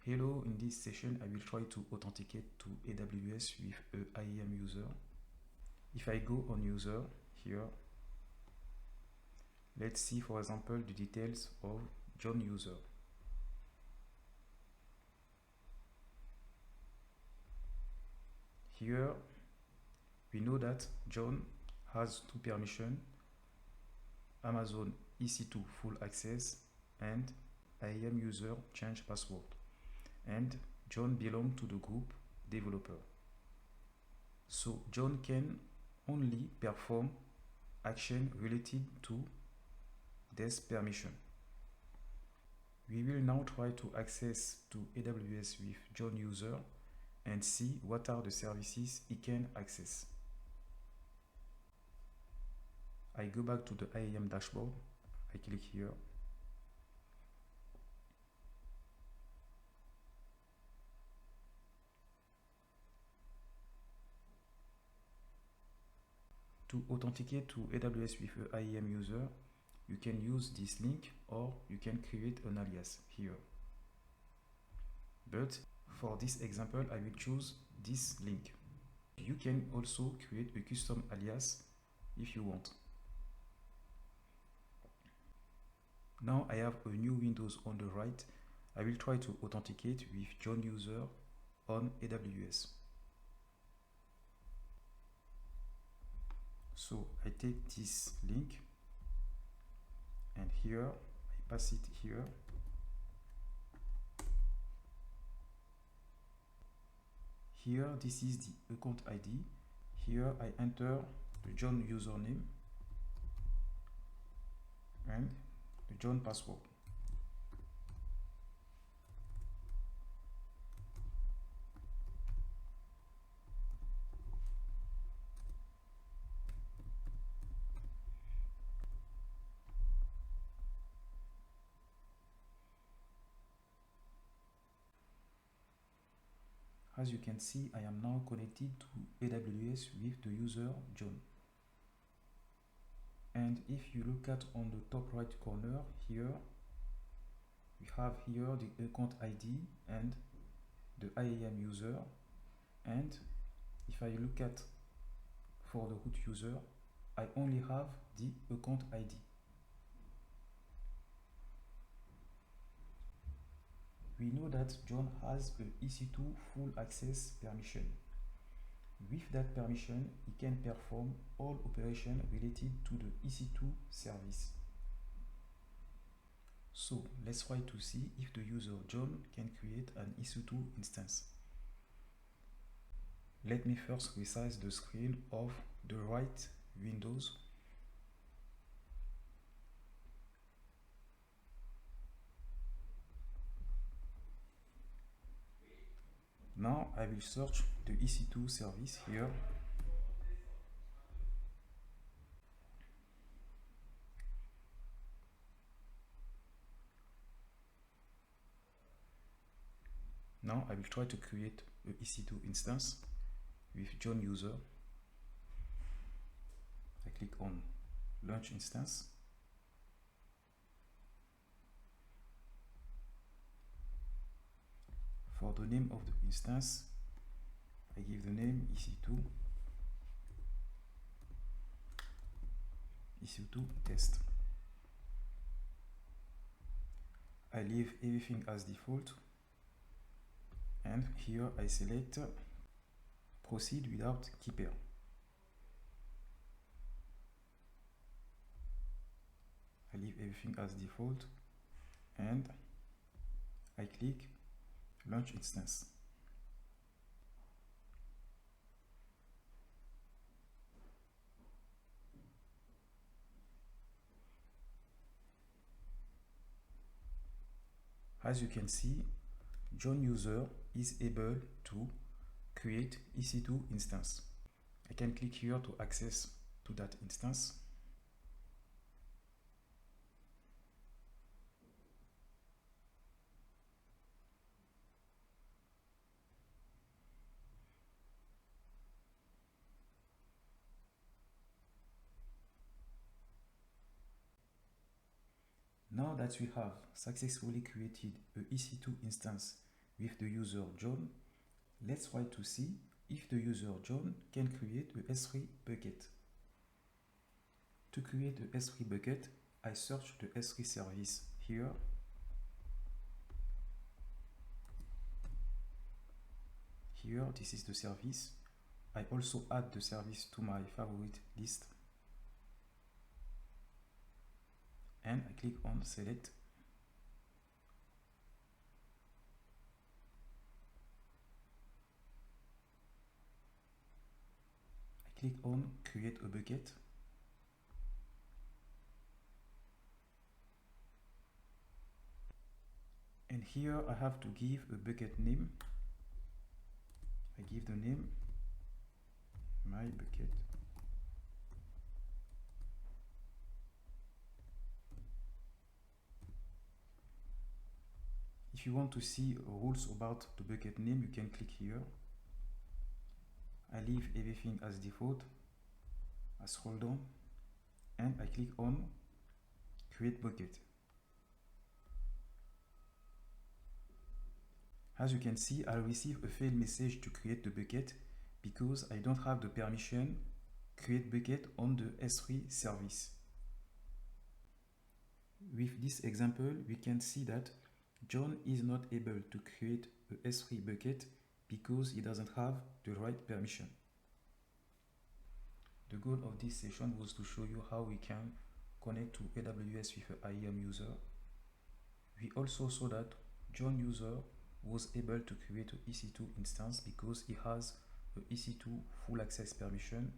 Hello, in this session I will try to authenticate to AWS with a IAM user. If I go on user here, let's see for example the details of John user. Here we know that John has two permissions, Amazon EC2 full access and IAM user change password, and John belongs to the group developer. So John can only perform action related to this permission. We will now try to access to AWS with John user and see what are the services he can access. I go back to the IAM dashboard. I click here. To authenticate to AWS with an IAM user, you can use this link or you can create an alias here. But for this example, I will choose this link. You can also create a custom alias if you want. Now I have a new Windows on the right. I will try to authenticate with John user on AWS. So I take this link and here I pass it here. Here this is the account ID. Here I enter the John username and the John password. As you can see, I am now connected to AWS with the user John. And if you look at on the top right corner here, we have here the account ID and the IAM user. And if I look at for the root user, I only have the account ID. We know that John has an EC2 full access permission. With that permission, he can perform all operations related to the EC2 service. So let's try to see if the user John can create an EC2 instance. Let me first resize the screen of the right Windows. Now I will search the EC2 service here. Now I will try to create an EC2 instance with John user. I click on launch instance. For the name of the instance, I give the name EC2 test. I leave everything as default, and here I select proceed without keeper. I leave everything as default and I click launch instance. As you can see, John user is able to create EC2 instance. I can click here to access to that instance. Now that we have successfully created a EC2 instance with the user John, let's try to see if the user John can create a S3 bucket. To create a S3 bucket, I search the S3 service here. Here, this is the service. I also add the service to my favorite list. And I click on select. I click on create a bucket. And here I have to give a bucket name. I give the name my bucket. If you want to see rules about the bucket name, you can click here. I leave everything as default. I scroll down and I click on create bucket. As you can see, I receive a failed message to create the bucket because I don't have the permission create bucket on the S3 service. With this example, we can see that John is not able to create a S3 bucket because he doesn't have the right permission. The goal of this session was to show you how we can connect to AWS with an IAM user. We also saw that John user was able to create an EC2 instance because he has an EC2 full access permission,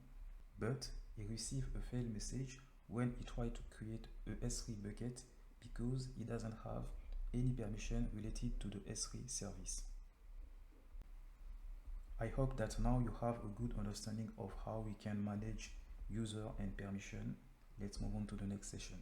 but he received a failed message when he tried to create a S3 bucket because he doesn't have any permission related to the S3 service. I hope that now you have a good understanding of how we can manage user and permission. Let's move on to the next session.